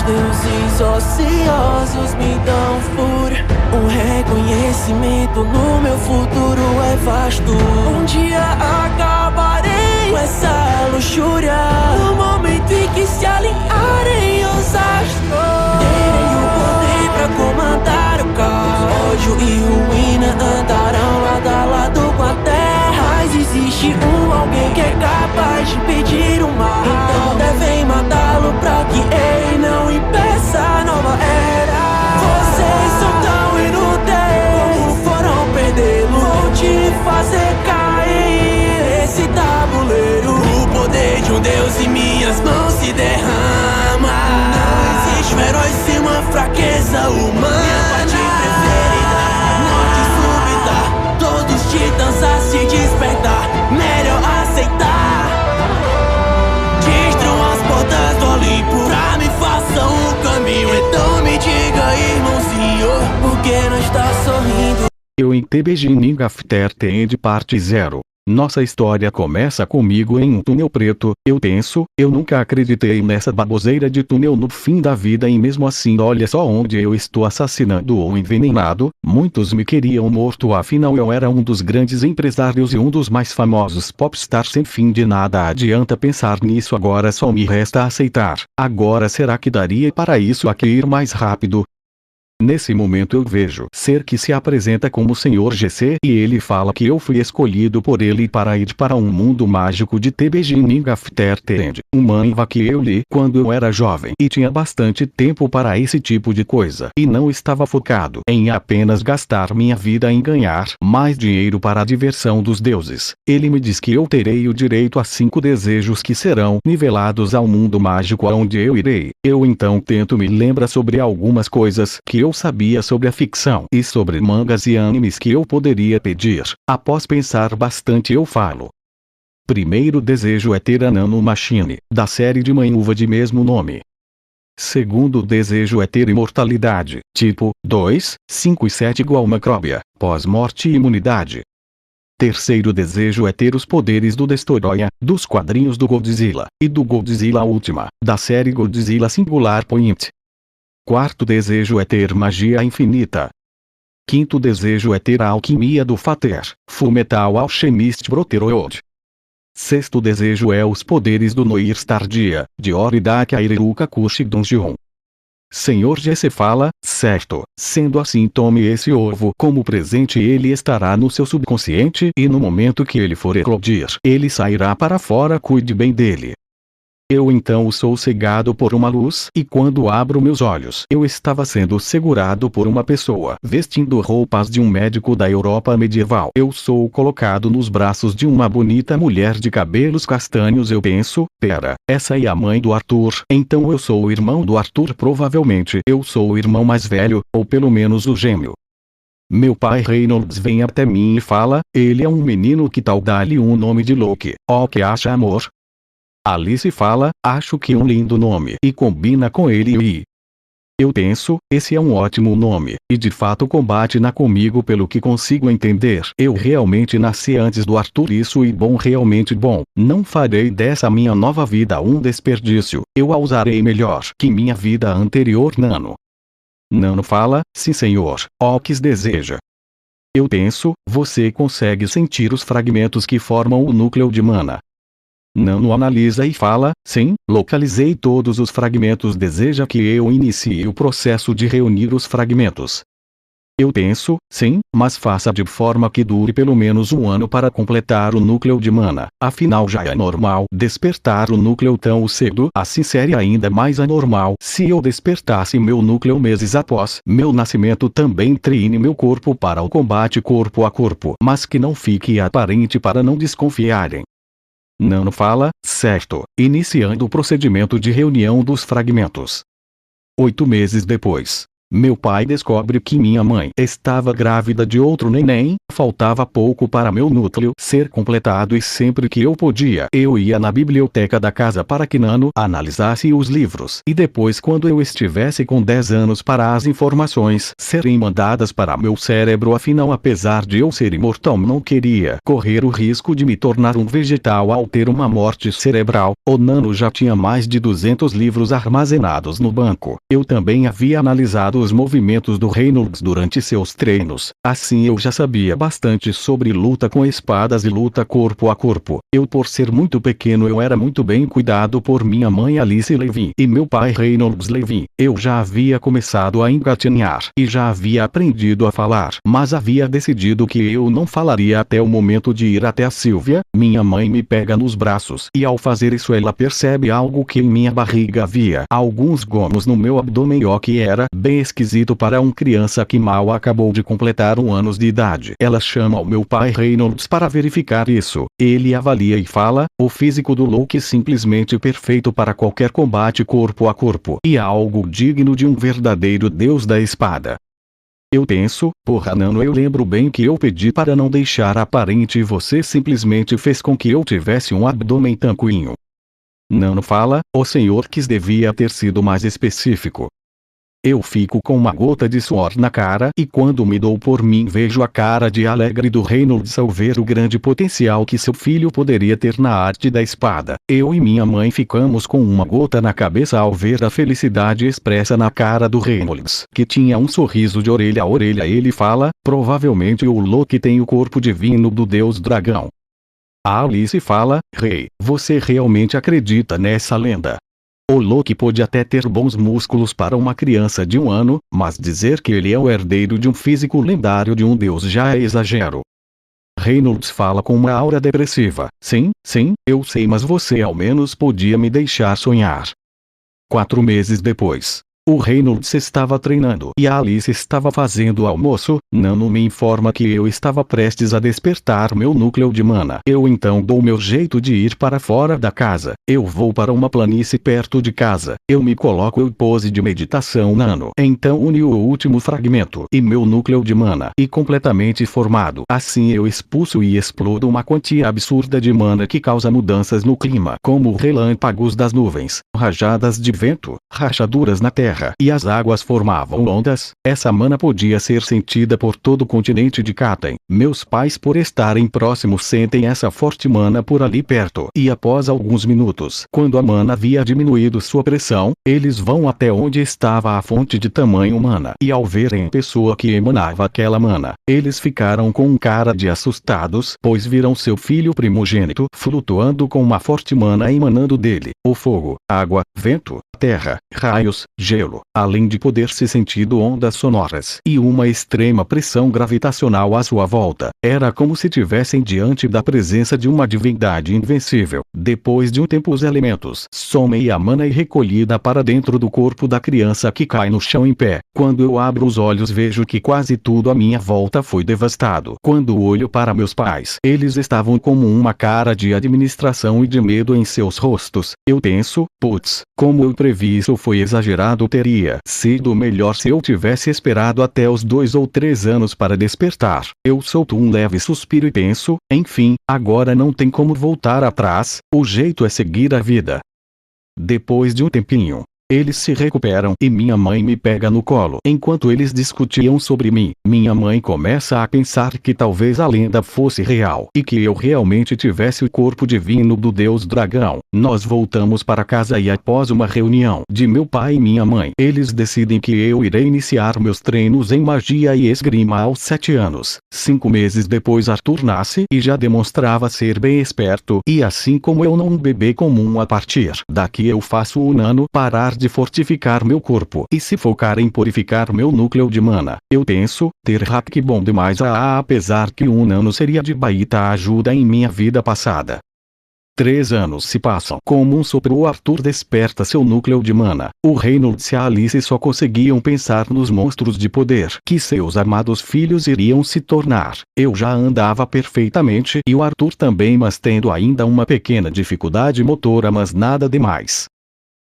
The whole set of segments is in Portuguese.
Deuses ociosos me dão fúria. Um reconhecimento no meu futuro é vasto. Um dia acabarei com essa luxúria. No momento em que se alinharem os astros, terei o poder pra comandar o caos. Ódio e ruína andarão lado a lado com a terra. Mas existe alguém que é capaz de impedir o mal. Então devem matá-lo pra que ele não impeça a nova era. Vocês são tão inúteis, como foram perdê-lo? Vou te fazer cair esse tabuleiro. O poder de um Deus em minhas mãos se derrama. Não existe um herói sem uma fraqueza humana. Minha parte preferida, morte súbita. Todos os titãs a se despertar, melhor aceitar. Destruam as portas do Olimpo pra me façam o caminho. Então me diga, irmãozinho, por que não está sorrindo? Eu em The Beginning After the End Parte 0. Nossa história começa comigo em um túnel preto. Eu penso, eu nunca acreditei nessa baboseira de túnel no fim da vida e mesmo assim olha só onde eu estou assassinando ou envenenado. Muitos me queriam morto, afinal eu era um dos grandes empresários e um dos mais famosos popstars sem fim de nada adianta pensar nisso agora, só me resta aceitar. Agora será que daria para isso aqui ir mais rápido? Nesse momento eu vejo ser que se apresenta como Senhor GC e ele fala que eu fui escolhido por ele para ir para um mundo mágico de The Beginning After the End. Um manhwa que eu li quando eu era jovem e tinha bastante tempo para esse tipo de coisa e não estava focado em apenas gastar minha vida em ganhar mais dinheiro para a diversão dos deuses. Ele me diz que eu terei o direito a 5 desejos que serão nivelados ao mundo mágico aonde eu irei. Eu então tento me lembrar sobre algumas coisas que eu sabia sobre a ficção e sobre mangas e animes que eu poderia pedir. Após pensar bastante eu falo. Primeiro desejo é ter a Nano Machine, da série de manhwa de mesmo nome. Segundo desejo é ter imortalidade, tipo 2, 5 e 7 igual Macrobia, pós-morte e imunidade. Terceiro desejo é ter os poderes do Destoroyah, dos quadrinhos do Godzilla, e do Godzilla Ultima, da série Godzilla Singular Point. Quarto desejo é ter magia infinita. Quinto desejo é ter a alquimia do Father, Fullmetal Alchemist Brotherhood. Sexto desejo é os poderes do Noir Stardia, de Oridaka Aireruka Kushi Dungeon. Senhor GC fala, certo, sendo assim tome esse ovo como presente, ele estará no seu subconsciente e no momento que ele for eclodir, ele sairá para fora, cuide bem dele. Eu então sou cegado por uma luz e quando abro meus olhos eu estava sendo segurado por uma pessoa vestindo roupas de um médico da Europa medieval. Eu sou colocado nos braços de uma bonita mulher de cabelos castanhos. Eu penso, pera, essa é a mãe do Arthur, então eu sou o irmão do Arthur, provavelmente eu sou o irmão mais velho, ou pelo menos o gêmeo. Meu pai Reynolds vem até mim e fala, ele é um menino, que tal dá-lhe um nome de Loki, ó que acha amor? Alice fala, acho que um lindo nome e combina com ele e... Eu penso, esse é um ótimo nome, e de fato combate comigo pelo que consigo entender. Eu realmente nasci antes do Arthur, isso e bom, realmente bom. Não farei dessa minha nova vida um desperdício, eu a usarei melhor que minha vida anterior. Nano. Nano fala, sim senhor, Ox deseja. Eu penso, você consegue sentir os fragmentos que formam o núcleo de mana. Nano analisa e fala, sim, localizei todos os fragmentos, deseja que eu inicie o processo de reunir os fragmentos. Eu penso, sim, mas faça de forma que dure pelo menos um ano para completar o núcleo de mana, afinal já é normal despertar o núcleo tão cedo, assim seria ainda mais anormal se eu despertasse meu núcleo meses após meu nascimento. Também treine meu corpo para o combate corpo a corpo, mas que não fique aparente para não desconfiarem. Nano fala, certo, iniciando o procedimento de reunião dos fragmentos. 8 meses depois. Meu pai descobre que minha mãe estava grávida de outro neném, faltava pouco para meu núcleo ser completado e sempre que eu podia eu ia na biblioteca da casa para que Nano analisasse os livros e depois quando eu estivesse com 10 anos para as informações serem mandadas para meu cérebro. Afinal, apesar de eu ser imortal, não queria correr o risco de me tornar um vegetal ao ter uma morte cerebral. O Nano já tinha mais de 200 livros armazenados no banco. Eu também havia analisado os movimentos do Reynolds durante seus treinos, assim eu já sabia bastante sobre luta com espadas e luta corpo a corpo. Eu, por ser muito pequeno, eu era muito bem cuidado por minha mãe Alice Levin e meu pai Reynolds Levin. Eu já havia começado a engatinhar e já havia aprendido a falar, mas havia decidido que eu não falaria até o momento de ir até a Sylvia. Minha mãe me pega nos braços e ao fazer isso ela percebe algo que em minha barriga havia alguns gomos no meu abdômen, o que era bem esquisito para uma criança que mal acabou de completar 1 ano de idade. Ela chama o meu pai Reynolds para verificar isso. Ele avalia e fala: o físico do Luke é simplesmente perfeito para qualquer combate corpo a corpo e algo digno de um verdadeiro deus da espada. Eu penso, porra Nano, eu lembro bem que eu pedi para não deixar aparente e você simplesmente fez com que eu tivesse um abdômen tanquinho. Nano fala: o senhor quis devia ter sido mais específico. Eu fico com uma gota de suor na cara e quando me dou por mim vejo a cara de alegre do Reynolds ao ver o grande potencial que seu filho poderia ter na arte da espada. Eu e minha mãe ficamos com uma gota na cabeça ao ver a felicidade expressa na cara do Reynolds, que tinha um sorriso de orelha a orelha. Ele fala: provavelmente o Loki tem o corpo divino do deus dragão. A Alice fala: Rei, você realmente acredita nessa lenda? O Loki pode até ter bons músculos para uma criança de 1 ano, mas dizer que ele é o herdeiro de um físico lendário de um deus já é exagero. Reynolds fala com uma aura depressiva: sim, eu sei, mas você ao menos podia me deixar sonhar. 4 meses depois. O Reynolds estava treinando e a Alice estava fazendo o almoço. Nano me informa que eu estava prestes a despertar meu núcleo de mana. Eu então dou meu jeito de ir para fora da casa. Eu vou para uma planície perto de casa. Eu me coloco em pose de meditação. Nano então une o último fragmento e meu núcleo de mana e completamente formado. Assim eu expulso e explodo uma quantia absurda de mana que causa mudanças no clima, como relâmpagos das nuvens, rajadas de vento, rachaduras na terra e as águas formavam ondas. Essa mana podia ser sentida por todo o continente de Katen. Meus pais, por estarem próximos, sentem essa forte mana por ali perto e após alguns minutos, quando a mana havia diminuído sua pressão, eles vão até onde estava a fonte de tamanho mana e ao verem a pessoa que emanava aquela mana, eles ficaram com cara de assustados, pois viram seu filho primogênito flutuando com uma forte mana emanando dele, o fogo, água, vento, terra, raios, gelo, além de poder ser sentido ondas sonoras e uma extrema pressão gravitacional à sua volta. Era como se tivessem diante da presença de uma divindade invencível. Depois de um tempo os elementos somem e a mana é recolhida para dentro do corpo da criança que cai no chão em pé. Quando eu abro os olhos vejo que quase tudo à minha volta foi devastado. Quando olho para meus pais, eles estavam como uma cara de administração e de medo em seus rostos. Eu penso, putz, como eu previ isso foi exagerado. Teria sido melhor se eu tivesse esperado até os 2 ou 3 anos para despertar. Eu solto um leve suspiro e penso, enfim, agora não tem como voltar atrás, o jeito é seguir a vida. Depois de um tempinho, eles se recuperam e minha mãe me pega no colo. Enquanto eles discutiam sobre mim, minha mãe começa a pensar que talvez a lenda fosse real e que eu realmente tivesse o corpo divino do deus dragão. Nós voltamos para casa e após uma reunião de meu pai e minha mãe, eles decidem que eu irei iniciar meus treinos em magia e esgrima aos 7 anos. 5 meses depois Arthur nasce e já demonstrava ser bem esperto e assim como eu não um bebê comum. A partir daqui eu faço o Nano parar de fortificar meu corpo e se focar em purificar meu núcleo de mana. Eu penso, ter hack bom demais apesar que um Nano seria de baita ajuda em minha vida passada. 3 anos se passam. Como um sopro o Arthur desperta seu núcleo de mana. O Reynolds e a Alice só conseguiam pensar nos monstros de poder que seus amados filhos iriam se tornar. Eu já andava perfeitamente e o Arthur também, mas tendo ainda uma pequena dificuldade motora, mas nada demais.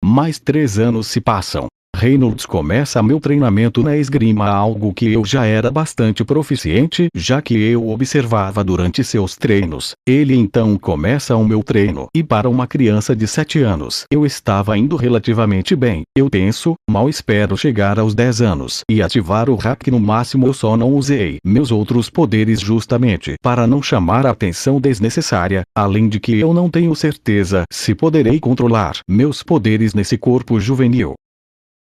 Mais 3 anos se passam. Reynolds começa meu treinamento na esgrima, algo que eu já era bastante proficiente, já que eu observava durante seus treinos. Ele então começa o meu treino, e para uma criança de 7 anos, eu estava indo relativamente bem. Eu penso, mal espero chegar aos 10 anos e ativar o hack no máximo. Eu só não usei meus outros poderes justamente para não chamar a atenção desnecessária, além de que eu não tenho certeza se poderei controlar meus poderes nesse corpo juvenil.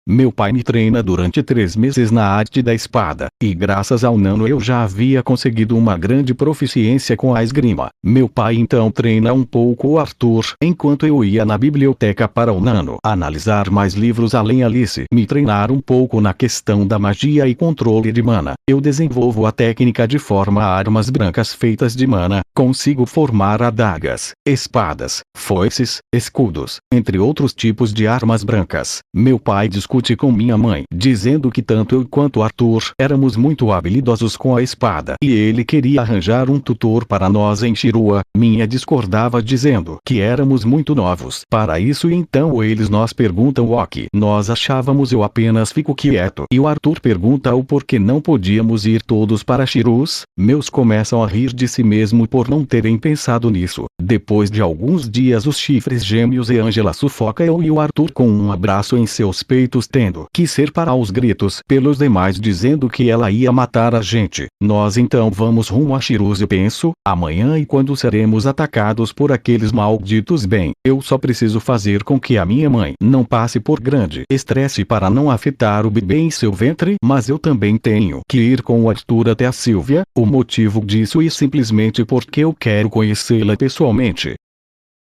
Meu pai me treina durante 3 meses na arte da espada, e graças ao Nano eu já havia conseguido uma grande proficiência com a esgrima. Meu pai então treina um pouco o Arthur, enquanto eu ia na biblioteca para o Nano analisar mais livros além Alice me treinar um pouco na questão da magia e controle de mana. Eu desenvolvo a técnica de forma a armas brancas feitas de mana, consigo formar adagas, espadas, foices, escudos, entre outros tipos de armas brancas. Meu pai discute com minha mãe, dizendo que tanto eu quanto Arthur éramos muito habilidosos com a espada e ele queria arranjar um tutor para nós em Shirua. Minha discordava dizendo que éramos muito novos para isso, e então eles nos perguntam o que nós achávamos. Eu apenas fico quieto e o Arthur pergunta o porquê não podíamos ir todos para Shirus. Meus começam a rir de si mesmo por não terem pensado nisso. Depois de alguns dias os chifres gêmeos e Angela sufoca eu e o Arthur com um abraço em seus peitos, tendo que ser para os gritos pelos demais dizendo que ela ia matar a gente. Nós então vamos rumo a Shirus e penso, amanhã e quando seremos atacados por aqueles malditos. Bem, eu só preciso fazer com que a minha mãe não passe por grande estresse para não afetar o bebê em seu ventre, mas eu também tenho que ir com o Arthur até a Sylvia. O motivo disso é simplesmente porque eu quero conhecê-la pessoalmente.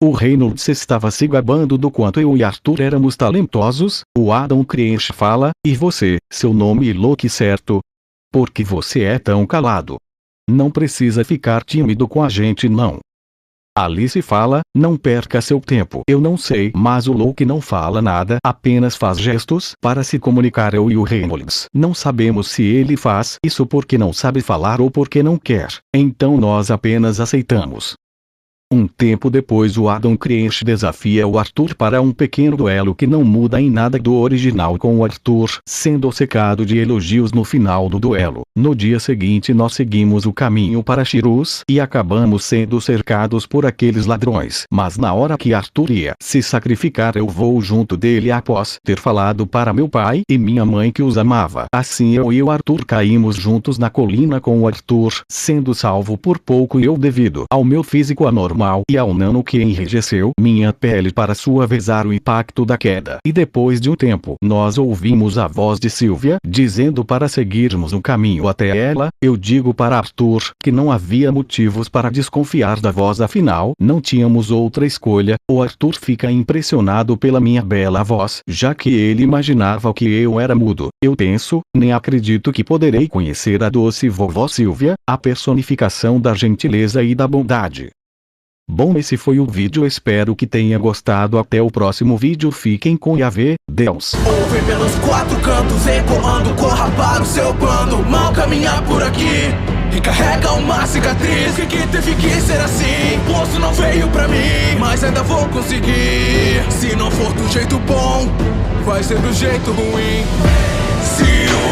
O Reynolds estava se gabando do quanto eu e Arthur éramos talentosos. O Adam Crench fala, e você, seu nome Loki, certo? Por que você é tão calado? Não precisa ficar tímido com a gente não. Alice fala, não perca seu tempo. Eu não sei, mas o Loki não fala nada, apenas faz gestos para se comunicar. Eu e o Reynolds não sabemos se ele faz isso porque não sabe falar ou porque não quer. Então nós apenas aceitamos. Um tempo depois o Adam Crench desafia o Arthur para um pequeno duelo que não muda em nada do original, com o Arthur sendo secado de elogios no final do duelo. No dia seguinte nós seguimos o caminho para Shirus e acabamos sendo cercados por aqueles ladrões. Mas na hora que Arthur ia se sacrificar eu vou junto dele após ter falado para meu pai e minha mãe que os amava. Assim eu e o Arthur caímos juntos na colina, com o Arthur sendo salvo por pouco e eu devido ao meu físico anormal e ao Nano que enrijeceu minha pele para suavizar o impacto da queda. E depois de um tempo nós ouvimos a voz de Sylvia dizendo para seguirmos o caminho até ela. Eu digo para Arthur que não havia motivos para desconfiar da voz, afinal não tínhamos outra escolha. O Arthur fica impressionado pela minha bela voz, já que ele imaginava que eu era mudo. Eu penso, nem acredito que poderei conhecer a doce vovó Sylvia, a personificação da gentileza e da bondade. Bom, esse foi o vídeo, espero que tenha gostado. Até o próximo vídeo, fiquem com Yahvé, Deus. Ouve pelos 4 cantos, ecoando, corra para o seu bando. Mal caminhar por aqui e carrega uma cicatriz. O que teve que ser assim? O poço não veio pra mim, mas ainda vou conseguir. Se não for do jeito bom, vai ser do jeito ruim. Se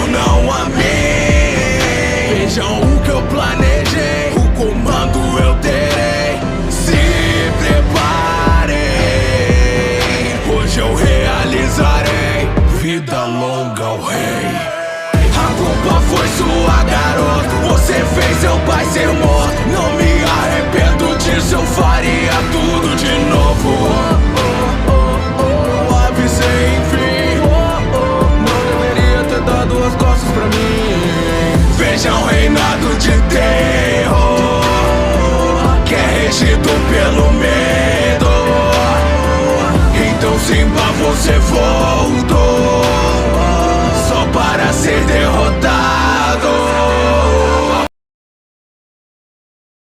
unam a mim, vejam o que eu planejei, o comando eu terei. Hoje eu realizarei vida longa ao rei. A culpa foi sua, garoto, você fez seu pai ser morto. Não me arrependo disso, eu faria tudo de novo. Avisei, enfim, não deveria ter dado as costas pra mim. Veja um reinado de terror que é regido pelo medo. Então Simba, você voltou só para ser derrotado.